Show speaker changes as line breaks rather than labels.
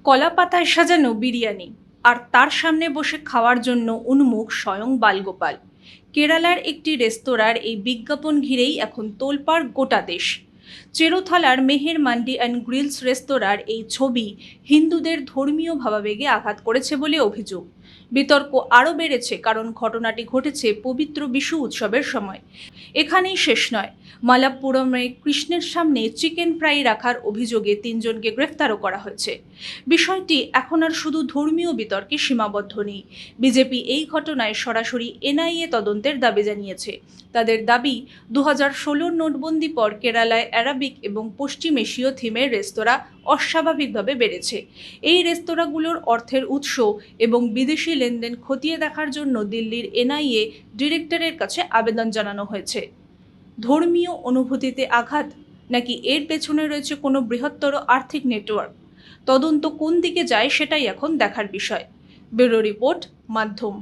কলা পাতায় সাজানো বিরিয়ানি আর তার সামনে বসে খাওয়ার জন্য উন্মুখ স্বয়ং বালগোপাল। কেরালার একটি রেস্তোরাঁর এই বিজ্ঞাপন ঘিরেই এখন তোলপাড় গোটা দেশ। চেরুথালার মেহের মান্ডি অ্যান্ড গ্রিলস রেস্তোরাঁর এই ছবি হিন্দুদের ধর্মীয় ভাবাবেগে আঘাত করেছে বলে অভিযোগ। বিতর্ক আরও বেড়েছে কারণ ঘটনাটি ঘটেছে পবিত্র বিশু উৎসবের সময়। এখানেই শেষ নয়, মালাপ্পুরমে কৃষ্ণের সামনে চিকেন ফ্রাই রাখার অভিযোগে 3 জনকে গ্রেফতারও করা হয়েছে। বিষয়টি এখন আর শুধু ধর্মীয় বিতর্কে সীমাবদ্ধ নেই। বিজেপি এই ঘটনায় সরাসরি এনআইএ তদন্তের দাবি জানিয়েছে। তাদের দাবি, 2016 নোটবন্দি পর কেরালায় অ্যারাবিক এবং পশ্চিম এশীয় থিমের রেস্তোরাঁ অস্বাভাবিকভাবে বেড়েছে। এই রেস্তোরাঁগুলোর অর্থের উৎস এবং বিদেশি লেনদেন খতিয়ে দেখার জন্য দিল্লির এনআইএ ডিরেক্টরের কাছে আবেদন জানানো হয়েছে। ধর্মীয় অনুভূতিতে আঘাত, নাকি এর পেছনে রয়েছে কোনো বৃহত্তর আর্থিক নেটওয়ার্ক? তদন্ত কোন দিকে যায় সেটাই এখন দেখার বিষয়। ব্যুরো রিপোর্ট, মাধ্যম।